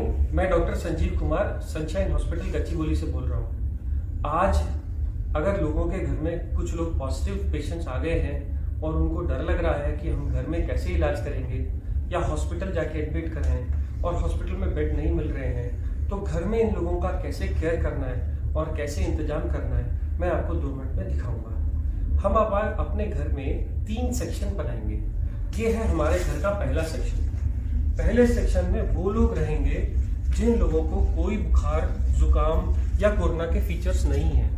Morning. मैं doctor Sanjeev Kumar sunshine hospital Gachibowli से बोल रहा हूँ। आज अगर लोगों के घर में कुछ लोग पॉजिटिव पेशेंट्स आ गए हैं और उनको डर लग रहा है कि हम घर में कैसे इलाज करेंगे या हॉस्पिटल जाके एडमिट कर रहे हैं और हॉस्पिटल में बेड नहीं मिल रहे हैं, तो घर में इन लोगों का कैसे केयर करना है और कैसे इंतजाम करना है, मैं आपको 2 मिनट में दिखाऊंगा। हम अब अपने घर में 3 सेक्शन बनाएंगे। ये है हमारे घर का पहला सेक्शन। पहले सेक्शन में वो लोग रहेंगे जिन लोगों को कोई बुखार, जुकाम या कोरोना के फीचर्स नहीं है।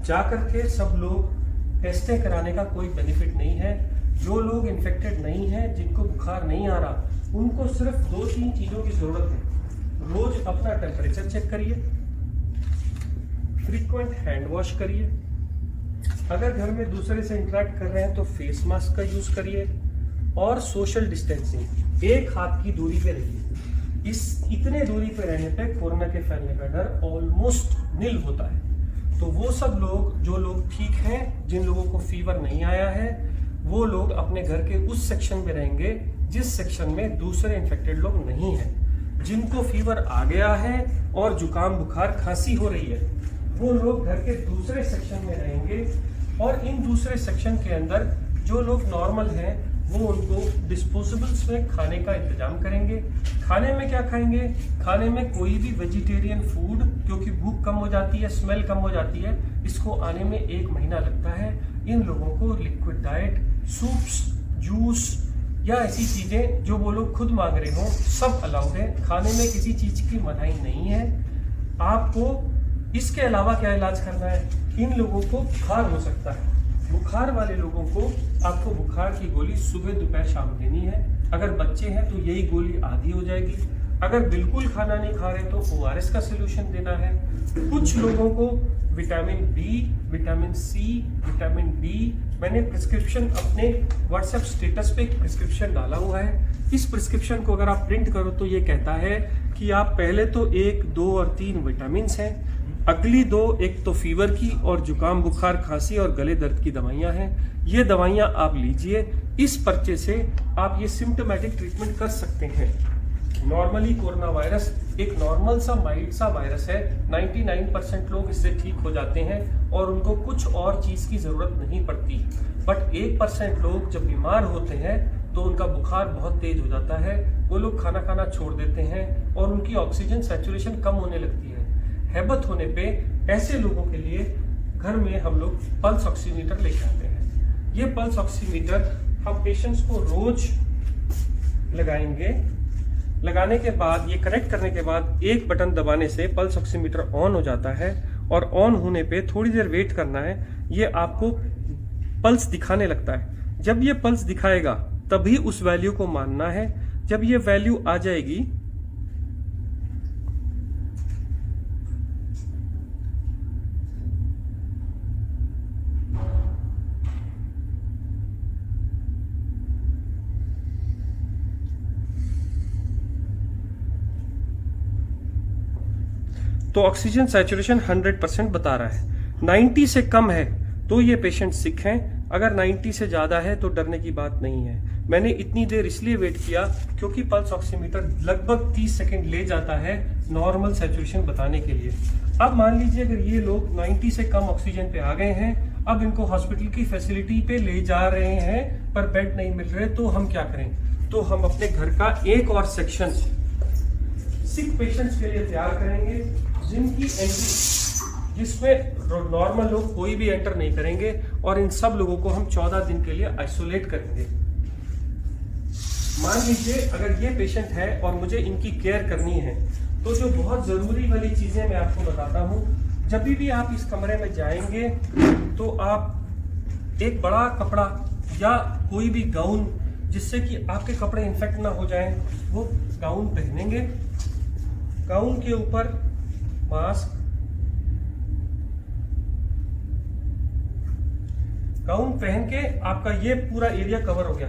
जाकर के सब लोग टेस्टें कराने का कोई बेनिफिट नहीं है। जो लोग इन्फेक्टेड नहीं है, जिनको बुखार नहीं आ रहा, उनको सिर्फ 2-3 चीज़ों की ज़रूरत है। रोज अपना टेम्परेचर चेक करिए, फ्रीक्वेंट हैंड वॉश करिए, अगर घर में दूसरे से इंटरेक्ट कर रहे हैं तो फेस मास्क का यूज़ करिए और सोशल डिस्टेंसिंग, 1 हाथ की दूरी पे रहिए। इतने दूरी पे रहने पे कोरोना के फैलने का डर ऑलमोस्ट निल होता है। तो वो सब लोग, जो लोग ठीक हैं, जिन लोगों को फीवर नहीं आया है, वो लोग अपने घर के उस सेक्शन में रहेंगे जिस सेक्शन में दूसरे इन्फेक्टेड लोग नहीं हैं। जिनको फीवर आ गया है और जुकाम, बुखार, खांसी हो रही है, वो लोग घर के दूसरे सेक्शन में रहेंगे। और इन दूसरे सेक्शन के अंदर जो लोग नॉर्मल हैं, वो उनको डिस्पोजेबल्स में खाने का इंतजाम करेंगे। खाने में क्या खाएंगे? खाने में कोई भी वेजिटेरियन फूड, क्योंकि भूख कम हो जाती है, स्मेल कम हो जाती है, इसको आने में 1 महीना लगता है। इन लोगों को लिक्विड डाइट, सूप्स, जूस या ऐसी चीज़ें जो वो लोग खुद मांग रहे हों, सब अलाउड है। खाने में किसी चीज़ की मनाही नहीं है। आपको इसके अलावा क्या इलाज करना है? इन लोगों को बुखार हो सकता है। बुखार वाले लोगों को आपको बुखार की गोली सुबह, दोपहर, शाम देनी है। अगर बच्चे हैं तो यही गोली आधी हो जाएगी। अगर बिल्कुल खाना नहीं खा रहे तो ORS का सोल्यूशन देना है। कुछ लोगों को vitamin B, vitamin C, vitamin D, मैंने प्रिस्क्रिप्शन अपने व्हाट्सएप स्टेटस पे एक प्रिस्क्रिप्शन डाला हुआ है। इस प्रिस्क्रिप्शन को अगर आप प्रिंट करो तो ये कहता है कि आप पहले तो 1, 2 और 3 विटामिन हैं, अगली 2, एक तो फीवर की और जुकाम, बुखार, खांसी और गले दर्द की दवाइयां हैं। ये दवाइयां आप लीजिए। इस पर्चे से आप ये सिम्टोमेटिक ट्रीटमेंट कर सकते हैं। नॉर्मली कोरोना वायरस एक नॉर्मल सा, माइल्ड सा वायरस है। 99% लोग इससे ठीक हो जाते हैं और उनको कुछ और चीज़ की ज़रूरत नहीं पड़ती। बट 1% लोग जब बीमार होते हैं तो उनका बुखार बहुत तेज हो जाता है, वो लोग खाना खाना छोड़ देते हैं और उनकी ऑक्सीजन सैचुरेशन कम होने लगती है। हैबत होने पे ऐसे लोगों के लिए घर में हम लोग पल्स ऑक्सीमीटर लेके आते हैं। ये पल्स ऑक्सीमीटर हम पेशेंट्स को रोज लगाएंगे। लगाने के बाद, ये कनेक्ट करने के बाद, एक बटन दबाने से पल्स ऑक्सीमीटर ऑन हो जाता है और ऑन होने पे थोड़ी देर वेट करना है। ये आपको पल्स दिखाने लगता है। जब ये पल्स दिखाएगा तभी उस वैल्यू को मानना है। जब ये वैल्यू आ जाएगी तो ऑक्सीजन सैचुरेशन 100% बता रहा है। 90 से कम है तो ये पेशेंट सिक हैं। अगर 90 से ज़्यादा है तो डरने की बात नहीं है। मैंने इतनी देर इसलिए वेट किया क्योंकि पल्स ऑक्सीमीटर लगभग 30 सेकंड ले जाता है नॉर्मल सैचुरेशन बताने के लिए। अब मान लीजिए अगर ये लोग 90 से कम ऑक्सीजन पे आ गए हैं, अब इनको हॉस्पिटल की फैसिलिटी पे ले जा रहे हैं पर बेड नहीं मिल रहे, तो हम क्या करें? तो हम अपने घर का एक और सेक्शन सिक पेशेंट्स के लिए तैयार करेंगे, जिनकी एंट्री, जिसमें नॉर्मल लोग कोई भी एंटर नहीं करेंगे, और इन सब लोगों को हम 14 दिन के लिए आइसोलेट करेंगे। मान लीजिए अगर ये पेशेंट है और मुझे इनकी केयर करनी है, तो जो बहुत जरूरी वाली चीजें मैं आपको बताता हूँ। जब भी आप इस कमरे में जाएंगे तो आप एक बड़ा कपड़ा या कोई भी गाउन, जिससे कि आपके कपड़े इन्फेक्ट ना हो जाएं, वो गाउन पहनेंगे। गाउन के ऊपर मास्क, गाउन पहन के आपका ये पूरा एरिया कवर हो गया।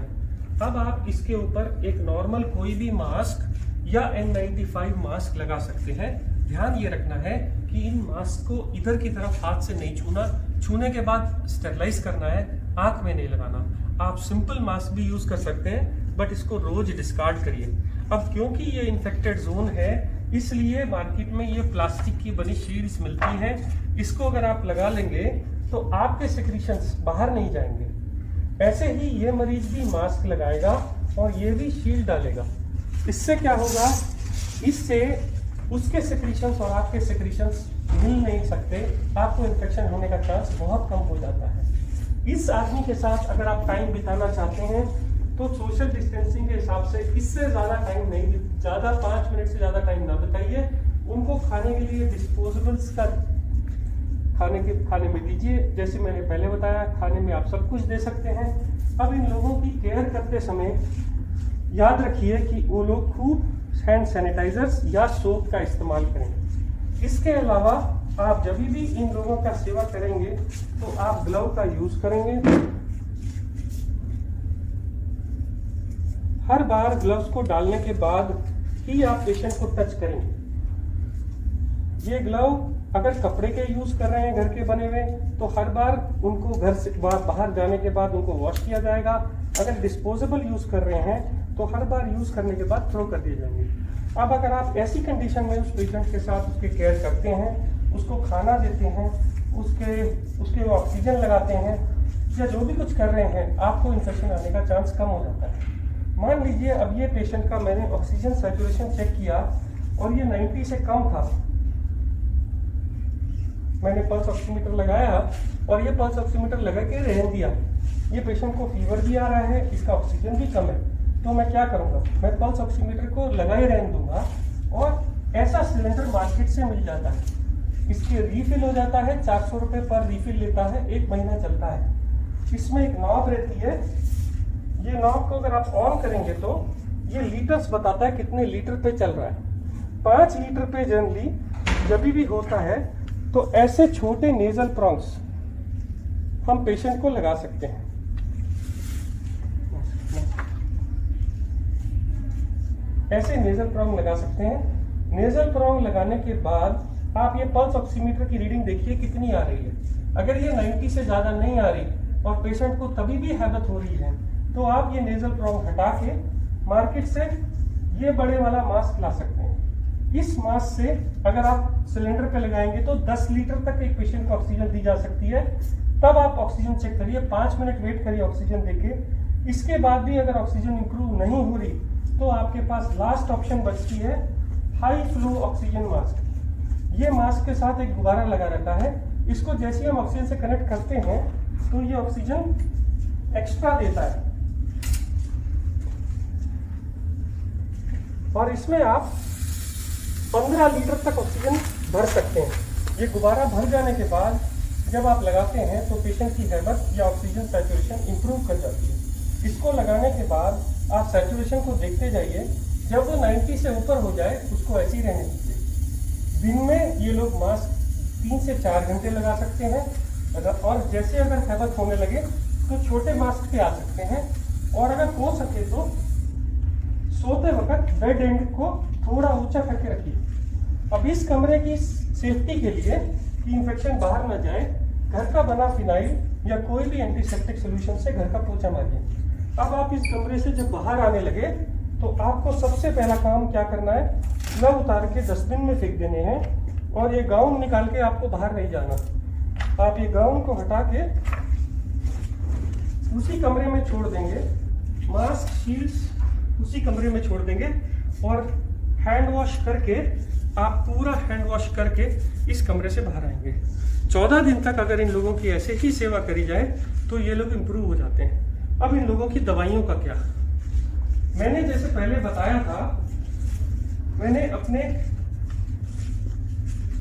अब आप इसके ऊपर एक नॉर्मल कोई भी मास्क या N95 मास्क लगा सकते हैं। ध्यान ये रखना है कि इन मास्क को इधर की तरफ हाथ से नहीं छूना, छूने के बाद स्टेरलाइज करना है, आंख में नहीं लगाना। आप सिंपल मास्क भी यूज कर सकते हैं, बट इसको रोज डिस्कार्ड करिए। अब क्योंकि ये इन्फेक्टेड जोन है, इसलिए मार्केट में ये प्लास्टिक की बनी शील्ड्स मिलती हैं। इसको अगर आप लगा लेंगे तो आपके सेक्रीशंस बाहर नहीं जाएंगे। ऐसे ही ये मरीज भी मास्क लगाएगा और ये भी शील्ड डालेगा। इससे क्या होगा, इससे उसके सेक्रीशंस और आपके सेक्रीशंस मिल नहीं सकते, आपको इन्फेक्शन होने का चांस बहुत कम हो जाता है। इस आदमी के साथ अगर आप टाइम बिताना चाहते हैं तो सोशल डिस्टेंसिंग के हिसाब से इससे ज़्यादा टाइम नहीं, ज़्यादा 5 मिनट से ज़्यादा टाइम ना बिताइए। उनको खाने के लिए डिस्पोजेबल्स का खाने में दीजिए। जैसे मैंने पहले बताया, खाने में आप सब कुछ दे सकते हैं। अब इन लोगों की केयर करते समय याद रखिए कि वो लोग खूब हैंड सैनिटाइजर्स या सोप का इस्तेमाल करें। इसके अलावा आप जब भी इन लोगों का सेवा करेंगे तो आप ग्लव का यूज करेंगे। हर बार ग्लव्स को डालने के बाद ही आप पेशेंट को टच करेंगे। ये ग्लव अगर कपड़े के यूज कर रहे हैं घर के बने हुए, तो हर बार उनको घर से बाहर जाने के बाद उनको वॉश किया जाएगा। अगर डिस्पोजेबल यूज कर रहे हैं तो हर बार यूज करने के बाद थ्रो कर दिए जाएंगे। अब अगर आप ऐसी कंडीशन में उस पेशेंट के साथ उसकी केयर करते हैं, उसको खाना देते हैं, उसके ऑक्सीजन लगाते हैं या जो भी कुछ कर रहे हैं, आपको इन्फेक्शन आने का चांस कम हो जाता है। मान लीजिए अब ये पेशेंट का मैंने ऑक्सीजन सैचुरेशन चेक किया और ये 90 से कम था। मैंने पल्स ऑक्सीमीटर लगाया और ये पल्स ऑक्सीमीटर लगा के रहने दिया। ये पेशेंट को फीवर भी आ रहा है, इसका ऑक्सीजन भी कम है, तो मैं क्या करूंगा, मैं पल्स ऑक्सीमीटर को लगा ही रहने दूंगा। और ऐसा सिलेंडर मार्केट से मिल जाता है, इसके रीफिल हो जाता है, 400 रुपये पर रीफिल लेता है, 1 महीना चलता है। इसमें एक नॉब रहती है, ये नॉब को अगर आप ऑन करेंगे तो ये लीटर्स बताता है कितने लीटर पे चल रहा है। 5 लीटर पे जनरली जब भी होता है तो ऐसे छोटे नेजल प्रॉन्ग्स हम पेशेंट को लगा सकते हैं। ऐसे नेजल प्रॉन्ग लगा सकते हैं। नेजल प्रॉन्ग लगाने के बाद आप ये पल्स ऑक्सीमीटर की रीडिंग देखिए कितनी आ रही है। अगर ये 90 से ज़्यादा नहीं आ रही और पेशेंट को तभी भी हैबत हो रही है, तो आप ये नेजल प्रॉन्ग हटा के मार्केट से ये बड़े वाला मास्क ला सकते हैं। इस मास्क से अगर आप सिलेंडर पे लगाएंगे तो 10 लीटर तक एक पेशेंट को ऑक्सीजन दी जा सकती है। तब आप ऑक्सीजन चेक करिए, 5 मिनट वेट करिए ऑक्सीजन देके। इसके बाद भी अगर ऑक्सीजन इंप्रूव नहीं हो रही तो आपके पास लास्ट ऑप्शन बचती है हाई फ्लो ऑक्सीजन मास्क। ये मास्क के साथ एक गुब्बारा लगा रहता है, इसको जैसे हम ऑक्सीजन से कनेक्ट करते हैं तो ये ऑक्सीजन एक्स्ट्रा देता है और इसमें आप 15 लीटर तक ऑक्सीजन भर सकते हैं। ये गुब्बारा भर जाने के बाद जब आप लगाते हैं तो पेशेंट की हैबत या ऑक्सीजन सैचुरेशन इंप्रूव कर जाती है। इसको लगाने के बाद आप सैचुरेशन को देखते जाइए, जब वो 90 से ऊपर हो जाए उसको ऐसे ही रहने दीजिए। दिन में ये लोग मास्क 3 से 4 घंटे लगा सकते हैं और जैसे अगर हैबत होने लगे तो छोटे मास्क पे आ सकते हैं। और अगर हो सके तो सोते वक्त बेड एंड को थोड़ा ऊंचा करके रखिए। अब इस कमरे की सेफ्टी के लिए कि इन्फेक्शन बाहर ना जाए, घर का बना फिनाइल या कोई भी एंटीसेप्टिक सोल्यूशन से घर का पोछा मारिए। अब आप इस कमरे से जब बाहर आने लगे तो आपको सबसे पहला काम क्या करना है, ग्लव उतार के डस्टबिन में फेंक देने हैं और ये गाउन निकाल के आपको बाहर नहीं जाना। आप ये गाउन को हटा के उसी कमरे में छोड़ देंगे, मास्क शील्ड्स उसी कमरे में छोड़ देंगे और हैंड वॉश करके आप पूरा हैंड वॉश करके इस कमरे से बाहर आएंगे। 14 दिन तक अगर इन लोगों की ऐसे ही सेवा करी जाए तो ये लोग इम्प्रूव हो जाते हैं। अब इन लोगों की दवाइयों का क्या, मैंने जैसे पहले बताया था, मैंने अपने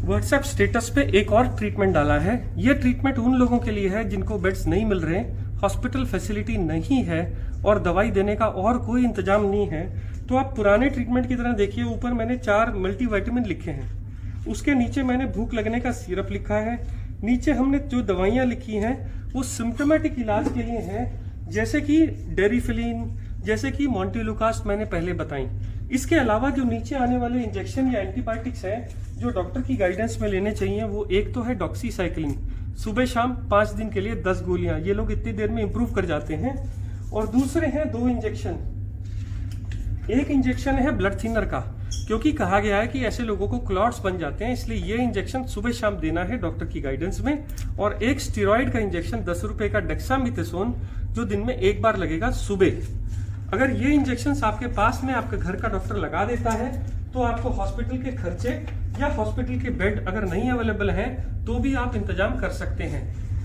व्हाट्सएप स्टेटस पे एक और ट्रीटमेंट डाला है। ये ट्रीटमेंट उन लोगों के लिए है जिनको बेड्स नहीं मिल रहे, हॉस्पिटल फैसिलिटी नहीं है और दवाई देने का और कोई इंतजाम नहीं है। तो आप पुराने ट्रीटमेंट की तरह देखिए, ऊपर मैंने 4 मल्टीविटामिन लिखे हैं, उसके नीचे मैंने भूख लगने का सिरप लिखा है, नीचे हमने जो दवाइयाँ लिखी हैं वो सिम्टोमेटिक इलाज के लिए हैं, जैसे कि डेरिफिलिन, जैसे कि मोंटेलुकास्ट मैंने पहले बताई। इसके अलावा जो नीचे आने वाले इंजेक्शन या एंटीबायोटिक्स हैं जो डॉक्टर की गाइडेंस में लेने चाहिए, वो एक तो है डॉक्सीसाइक्लिन, सुबह शाम 5 दिन के लिए 10 गोलियां, ये लोग इतनी देर में इंप्रूव कर जाते हैं। और दूसरे हैं 2 इंजेक्शन, एक इंजेक्शन है ब्लड थिनर का, क्योंकि कहा गया है कि ऐसे लोगों को क्लॉट्स बन जाते हैं, इसलिए ये इंजेक्शन सुबह शाम देना है डॉक्टर की गाइडेंस में। और एक स्टेरॉइड का इंजेक्शन 10 रुपए का डेक्सामेथासोन जो दिन में एक बार लगेगा सुबह। अगर ये इंजेक्शन आपके पास में आपके घर का डॉक्टर लगा देता है तो आपको हॉस्पिटल के खर्चे या हॉस्पिटल के बेड अगर नहीं अवेलेबल हैं तो भी आप इंतजाम कर सकते हैं।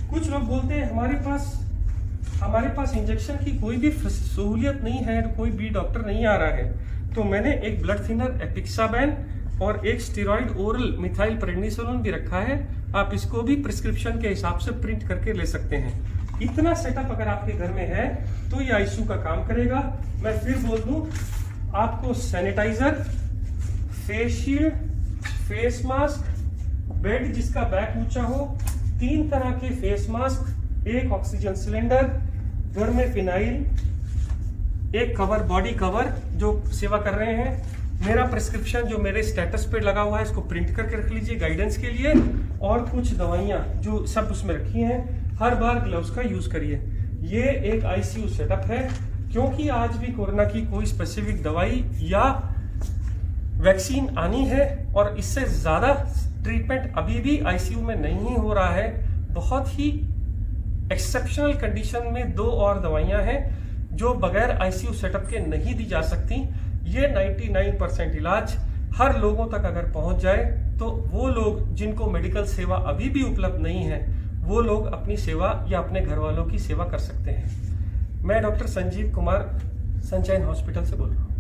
कुछ लोग बोलते हैं हमारे पास इंजेक्शन की कोई भी सहूलियत नहीं है, कोई भी डॉक्टर नहीं आ रहा है। तो मैंने एक ब्लड थिनर एपिक्साबैन और एक स्टेरॉइड ओरल मिथाइल प्रेडनिसोलोन भी रखा है। आप इसको भी प्रिस्क्रिप्शन के हिसाब से प्रिंट करके ले सकते हैं। इतना सेटअप अगर आपके घर में है तो ये आईसीयू का काम करेगा। मैं फिर बोल दूं, आपको sanitizer, face shield, face mask, bed जिसका बैक ऊंचा हो, 3 तरह के फेस मास्क, एक ऑक्सीजन सिलेंडर, घर में फिनाइल, एक कवर, बॉडी कवर जो सेवा कर रहे हैं, मेरा प्रिस्क्रिप्शन जो मेरे स्टेटस पे लगा हुआ है इसको प्रिंट करके रख लीजिए गाइडेंस के लिए, और कुछ दवाइयां जो सब उसमें रखी हैं। हर बार ग्लव्स का यूज करिए। ये एक आईसीयू सेटअप है, क्योंकि आज भी कोरोना की कोई स्पेसिफिक दवाई या वैक्सीन आनी है और इससे ज्यादा ट्रीटमेंट अभी भी आईसीयू में नहीं हो रहा है। बहुत ही एक्सेप्शनल कंडीशन में 2 और दवाइयां हैं जो बगैर आईसीयू सेटअप के नहीं दी जा सकती। ये 99% इलाज हर लोगों तक अगर पहुंच जाए तो वो लोग जिनको मेडिकल सेवा अभी भी उपलब्ध नहीं है वो लोग अपनी सेवा या अपने घर वालों की सेवा कर सकते हैं। मैं doctor Sanjeev Kumar sunshine hospital से बोल रहा हूँ।